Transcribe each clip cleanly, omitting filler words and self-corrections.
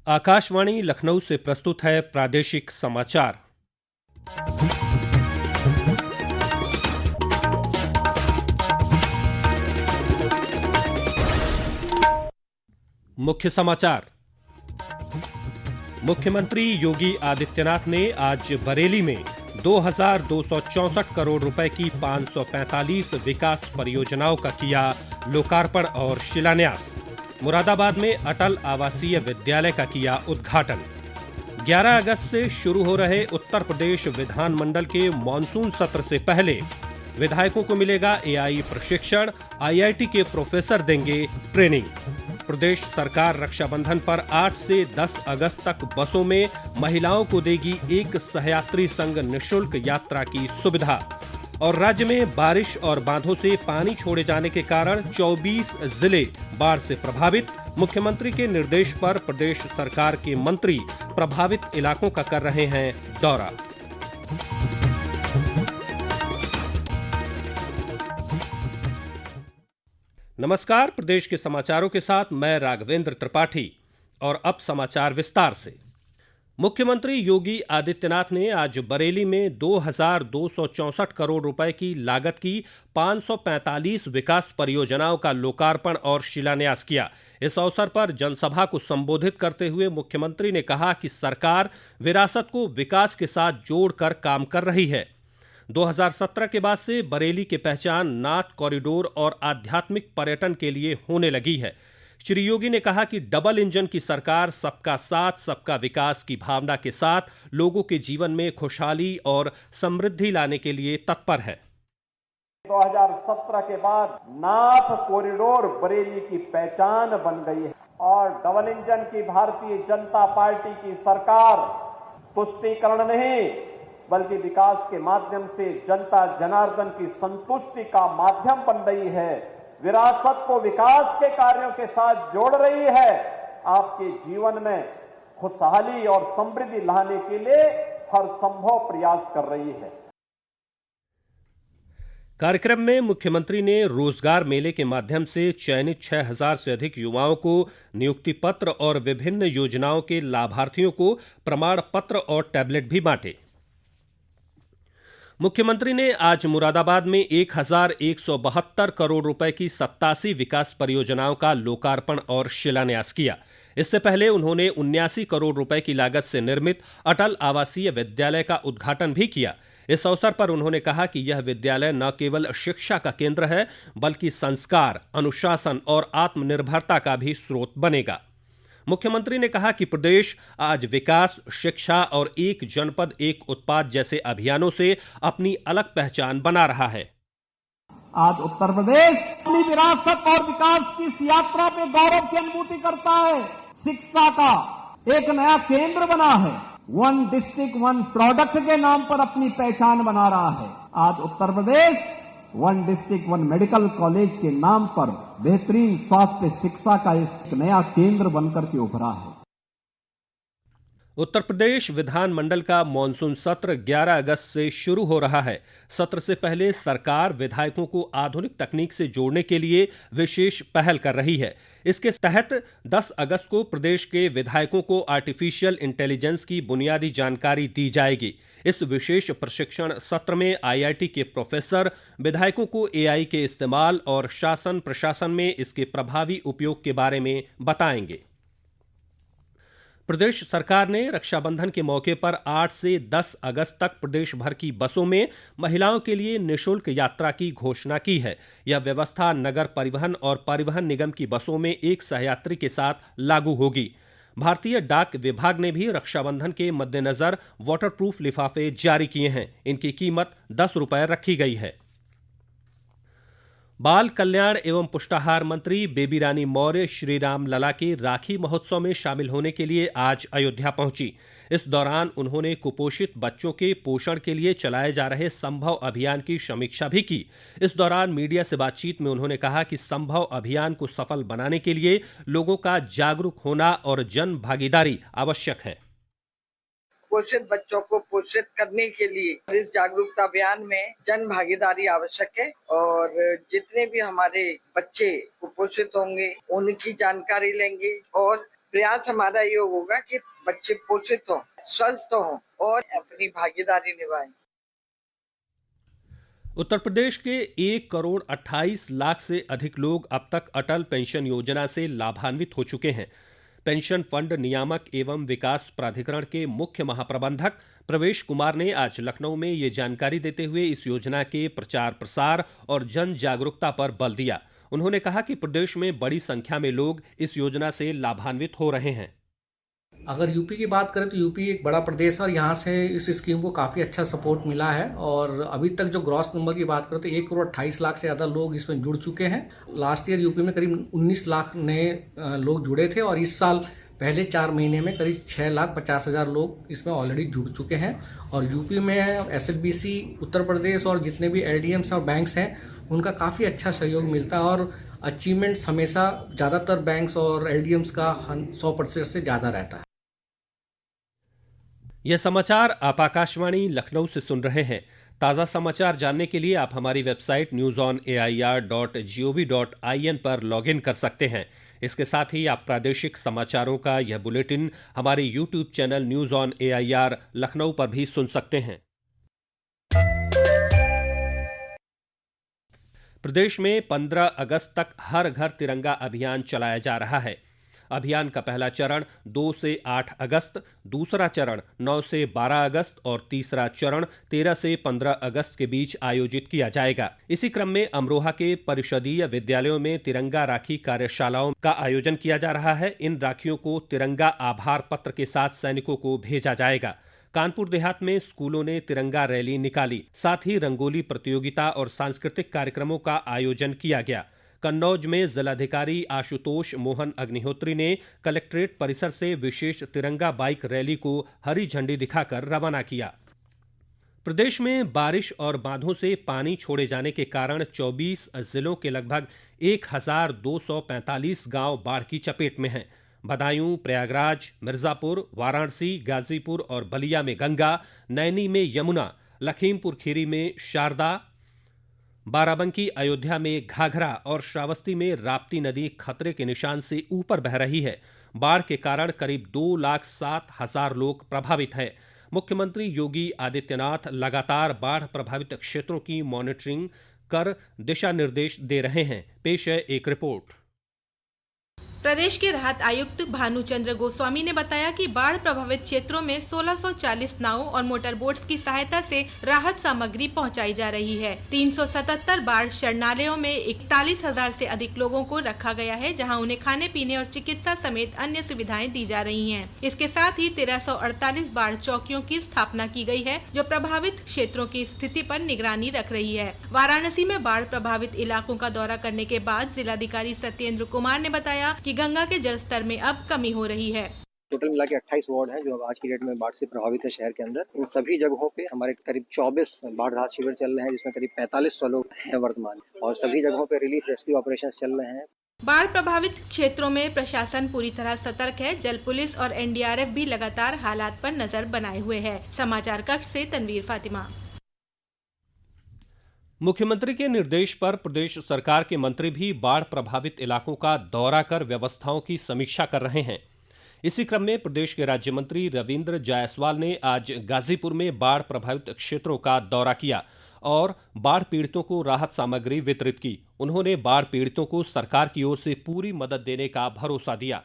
आकाशवाणी लखनऊ से प्रस्तुत है प्रादेशिक समाचार। मुख्य समाचार। मुख्यमंत्री योगी आदित्यनाथ ने आज बरेली में 2,264 करोड़ रुपए की 545 विकास परियोजनाओं का किया लोकार्पण और शिलान्यास। मुरादाबाद में अटल आवासीय विद्यालय का किया उद्घाटन। 11 अगस्त से शुरू हो रहे उत्तर प्रदेश विधानमंडल के मॉनसून सत्र से पहले विधायकों को मिलेगा एआई प्रशिक्षण, आईआईटी के प्रोफेसर देंगे ट्रेनिंग। प्रदेश सरकार रक्षाबंधन पर 8 से 10 अगस्त तक बसों में महिलाओं को देगी एक सहयात्री संग निःशुल्क यात्रा की सुविधा। और राज्य में बारिश और बांधों से पानी छोड़े जाने के कारण 24 जिले बाढ़ से प्रभावित। मुख्यमंत्री के निर्देश पर प्रदेश सरकार के मंत्री प्रभावित इलाकों का कर रहे हैं दौरा। नमस्कार, प्रदेश के समाचारों के साथ मैं राघवेंद्र त्रिपाठी। और अब समाचार विस्तार से। मुख्यमंत्री योगी आदित्यनाथ ने आज बरेली में 2,264 करोड़ रुपए की लागत की 545 विकास परियोजनाओं का लोकार्पण और शिलान्यास किया। इस अवसर पर जनसभा को संबोधित करते हुए मुख्यमंत्री ने कहा कि सरकार विरासत को विकास के साथ जोड़कर काम कर रही है। 2017 के बाद से बरेली की पहचान नाथ कॉरिडोर और आध्यात्मिक पर्यटन के लिए होने लगी है। श्री योगी ने कहा कि डबल इंजन की सरकार सबका साथ सबका विकास की भावना के साथ लोगों के जीवन में खुशहाली और समृद्धि लाने के लिए तत्पर है। 2017 के बाद नाथ कॉरिडोर बरेली की पहचान बन गई है और डबल इंजन की भारतीय जनता पार्टी की सरकार तुष्टीकरण नहीं बल्कि विकास के माध्यम से जनता जनार्दन की संतुष्टि का माध्यम बन रही है। विरासत को विकास के कार्यों के साथ जोड़ रही है। आपके जीवन में खुशहाली और समृद्धि लाने के लिए हर संभव प्रयास कर रही है। कार्यक्रम में मुख्यमंत्री ने रोजगार मेले के माध्यम से चयनित 6,000 से अधिक युवाओं को नियुक्ति पत्र और विभिन्न योजनाओं के लाभार्थियों को प्रमाण पत्र और टैबलेट भी बांटे। मुख्यमंत्री ने आज मुरादाबाद में 1,172 करोड़ रुपए की 87 विकास परियोजनाओं का लोकार्पण और शिलान्यास किया। इससे पहले उन्होंने 79 करोड़ रुपए की लागत से निर्मित अटल आवासीय विद्यालय का उद्घाटन भी किया। इस अवसर पर उन्होंने कहा कि यह विद्यालय न केवल शिक्षा का केंद्र है बल्कि संस्कार, अनुशासन और आत्मनिर्भरता का भी स्रोत बनेगा। मुख्यमंत्री ने कहा कि प्रदेश आज विकास, शिक्षा और एक जनपद एक उत्पाद जैसे अभियानों से अपनी अलग पहचान बना रहा है। आज उत्तर प्रदेश अपनी विरासत और विकास की इस यात्रा पे गौरव की अनुभूति करता है। शिक्षा का एक नया केंद्र बना है। वन डिस्ट्रिक्ट वन प्रोडक्ट के नाम पर अपनी पहचान बना रहा है। आज Uttar Pradesh one district one medical college के नाम पर बेहतरीन स्वास्थ्य शिक्षा का एक नया केंद्र बनकर के उभरा है। उत्तर प्रदेश विधानमंडल का मॉनसून सत्र 11 अगस्त से शुरू हो रहा है। सत्र से पहले सरकार विधायकों को आधुनिक तकनीक से जोड़ने के लिए विशेष पहल कर रही है। इसके तहत 10 अगस्त को प्रदेश के विधायकों को आर्टिफिशियल इंटेलिजेंस की बुनियादी जानकारी दी जाएगी। इस विशेष प्रशिक्षण सत्र में आईआईटी के प्रोफेसर विधायकों को एआई के इस्तेमाल और शासन प्रशासन में इसके प्रभावी उपयोग के बारे में बताएंगे। प्रदेश सरकार ने रक्षाबंधन के मौके पर 8 से 10 अगस्त तक प्रदेश भर की बसों में महिलाओं के लिए निःशुल्क यात्रा की घोषणा की है। यह व्यवस्था नगर परिवहन और परिवहन निगम की बसों में एक सहयात्री के साथ लागू होगी। भारतीय डाक विभाग ने भी रक्षाबंधन के मद्देनजर वाटरप्रूफ लिफाफे जारी किए हैं। इनकी कीमत 10 रुपए रखी गई है। बाल कल्याण एवं पुष्टाहार मंत्री बेबी रानी मौर्य श्री राम लला के राखी महोत्सव में शामिल होने के लिए आज अयोध्या पहुंची। इस दौरान उन्होंने कुपोषित बच्चों के पोषण के लिए चलाए जा रहे संभव अभियान की समीक्षा भी की। इस दौरान मीडिया से बातचीत में उन्होंने कहा कि संभव अभियान को सफल बनाने के लिए लोगों का जागरूक होना और जन भागीदारी आवश्यक है। कुपोषित बच्चों को पोषित करने के लिए इस जागरूकता अभियान में जन भागीदारी आवश्यक है और जितने भी हमारे बच्चे कुपोषित होंगे उनकी जानकारी लेंगे और प्रयास हमारा ये होगा कि बच्चे पोषित हों, स्वस्थ हों और अपनी भागीदारी निभाएं। उत्तर प्रदेश के 1,28,00,000 से अधिक लोग अब तक अटल पेंशन योजना से लाभान्वित हो चुके हैं। पेंशन फंड नियामक एवं विकास प्राधिकरण के मुख्य महाप्रबंधक प्रवेश कुमार ने आज लखनऊ में ये जानकारी देते हुए इस योजना के प्रचार प्रसार और जन जागरूकता पर बल दिया। उन्होंने कहा कि प्रदेश में बड़ी संख्या में लोग इस योजना से लाभान्वित हो रहे हैं। अगर यूपी की बात करें तो यूपी एक बड़ा प्रदेश है और यहाँ से इस स्कीम को काफ़ी अच्छा सपोर्ट मिला है और अभी तक जो ग्रॉस नंबर की बात करें तो 1,28,00,000 से ज़्यादा लोग इसमें जुड़ चुके हैं। लास्ट ईयर यूपी में करीब 19 लाख नए लोग जुड़े थे और इस साल पहले 4 महीने में करीब 6,50,000 लोग इसमें ऑलरेडी जुड़ चुके हैं। और यूपी में SLBC, उत्तर प्रदेश और जितने भी LDMs और बैंक्स हैं उनका काफ़ी अच्छा सहयोग मिलता है और अचीवमेंट्स हमेशा ज़्यादातर बैंक्स और LDMs का 100% से ज़्यादा रहता है। यह समाचार आप आकाशवाणी लखनऊ से सुन रहे हैं। ताज़ा समाचार जानने के लिए आप हमारी वेबसाइट newsonair.gov.in पर लॉगिन कर सकते हैं। इसके साथ ही आप प्रादेशिक समाचारों का यह बुलेटिन हमारे YouTube channel news on AIR Lucknow पर भी सुन सकते हैं। प्रदेश में 15 अगस्त तक हर घर तिरंगा अभियान चलाया जा रहा है। अभियान का पहला चरण 2 से 8 अगस्त, दूसरा चरण 9 से 12 अगस्त और तीसरा चरण 13 से 15 अगस्त के बीच आयोजित किया जाएगा। इसी क्रम में अमरोहा के परिषदीय विद्यालयों में तिरंगा राखी कार्यशालाओं का आयोजन किया जा रहा है। इन राखियों को तिरंगा आभार पत्र के साथ सैनिकों को भेजा जाएगा। कानपुर देहात में स्कूलों ने तिरंगा रैली निकाली। साथ ही रंगोली प्रतियोगिता और सांस्कृतिक कार्यक्रमों का आयोजन किया गया। कन्नौज में जिलाधिकारी आशुतोष मोहन अग्निहोत्री ने कलेक्ट्रेट परिसर से विशेष तिरंगा बाइक रैली को हरी झंडी दिखाकर रवाना किया। प्रदेश में बारिश और बांधों से पानी छोड़े जाने के कारण 24 जिलों के लगभग 1,245 गांव बाढ़ की चपेट में हैं। बदायूं, प्रयागराज, मिर्जापुर, वाराणसी, गाजीपुर और बलिया में गंगा, नैनी में यमुना, लखीमपुर खीरी में शारदा, बाराबंकी अयोध्या में घाघरा और श्रावस्ती में राप्ती नदी खतरे के निशान से ऊपर बह रही है। बाढ़ के कारण करीब 2,07,000 लोग प्रभावित हैं। मुख्यमंत्री योगी आदित्यनाथ लगातार बाढ़ प्रभावित क्षेत्रों की मॉनिटरिंग कर दिशा निर्देश दे रहे हैं। पेश है एक रिपोर्ट। प्रदेश के राहत आयुक्त भानुचंद्र गोस्वामी ने बताया कि बाढ़ प्रभावित क्षेत्रों में 1640 नावों और मोटर बोट्स की सहायता से राहत सामग्री पहुंचाई जा रही है। 377 बाढ़ शरणालयों में 41,000 से अधिक लोगों को रखा गया है, जहां उन्हें खाने पीने और चिकित्सा समेत अन्य सुविधाएं दी जा रही हैं। इसके साथ ही 1348 बाढ़ चौकियों की स्थापना की गई है, जो प्रभावित क्षेत्रों की स्थिति पर निगरानी रख रही है। वाराणसी में बाढ़ प्रभावित इलाकों का दौरा करने के बाद जिलाधिकारी सत्येंद्र कुमार ने बताया कि गंगा के जलस्तर में अब कमी हो रही है। टोटल मिला के 28 वार्ड हैं जो आज की डेट में बाढ़ से प्रभावित है शहर के अंदर। इन सभी जगहों पे हमारे करीब 24 बाढ़ राहत शिविर चल रहे हैं, जिसमें करीब 4500 लोग हैं वर्तमान, और सभी जगहों पे रिलीफ रेस्क्यू ऑपरेशन चल रहे हैं। बाढ़ प्रभावित क्षेत्रों में प्रशासन पूरी तरह सतर्क है। जल पुलिस और NDRF भी लगातार हालात पर नजर बनाए हुए है। समाचार कक्ष से तनवीर फातिमा। मुख्यमंत्री के निर्देश पर प्रदेश सरकार के मंत्री भी बाढ़ प्रभावित इलाकों का दौरा कर व्यवस्थाओं की समीक्षा कर रहे हैं। इसी क्रम में प्रदेश के राज्य मंत्री रविंद्र जायसवाल ने आज गाजीपुर में बाढ़ प्रभावित क्षेत्रों का दौरा किया और बाढ़ पीड़ितों को राहत सामग्री वितरित की। उन्होंने बाढ़ पीड़ितों को सरकार की ओर से पूरी मदद देने का भरोसा दिया।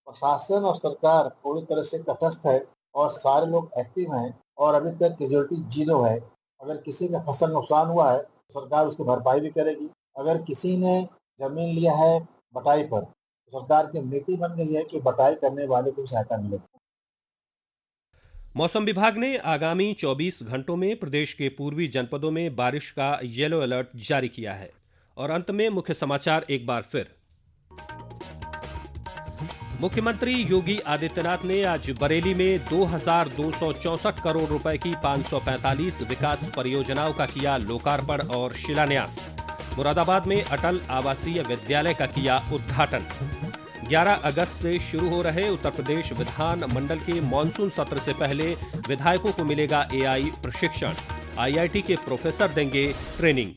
प्रशासन और सरकार पूरी तरह से तटस्थ है और सारे लोग एक्टिव हैं और अभी तक कैजुअलिटी 0 है। अगर किसी का फसल नुकसान हुआ है तो सरकार उसकी भरपाई भी करेगी। अगर किसी ने जमीन लिया है बटाई पर, तो सरकार की नीति बन गई है कि बटाई करने वाले को सहायता मिलेगी। मौसम विभाग ने आगामी 24 घंटों में प्रदेश के पूर्वी जनपदों में बारिश का येलो अलर्ट जारी किया है। और अंत में मुख्य समाचार एक बार फिर। मुख्यमंत्री योगी आदित्यनाथ ने आज बरेली में 2,264 करोड़ रुपए की 545 विकास परियोजनाओं का किया लोकार्पण और शिलान्यास। मुरादाबाद में अटल आवासीय विद्यालय का किया उद्घाटन। 11 अगस्त से शुरू हो रहे उत्तर प्रदेश विधान मंडल के मानसून सत्र से पहले विधायकों को मिलेगा AI प्रशिक्षण। IIT के प्रोफेसर देंगे ट्रेनिंग।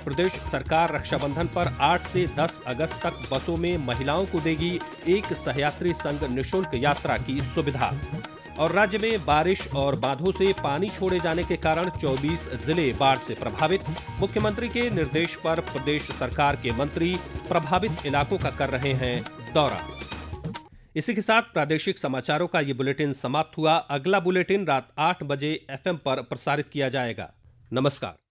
प्रदेश सरकार रक्षाबंधन पर 8 से 10 अगस्त तक बसों में महिलाओं को देगी एक सहयात्री संग निःशुल्क यात्रा की सुविधा। और राज्य में बारिश और बांधों से पानी छोड़े जाने के कारण 24 जिले बाढ़ से प्रभावित। मुख्यमंत्री के निर्देश पर प्रदेश सरकार के मंत्री प्रभावित इलाकों का कर रहे हैं दौरा। इसी के साथ प्रादेशिक समाचारों का ये बुलेटिन समाप्त हुआ। अगला बुलेटिन रात 8 बजे FM पर प्रसारित किया जाएगा। नमस्कार।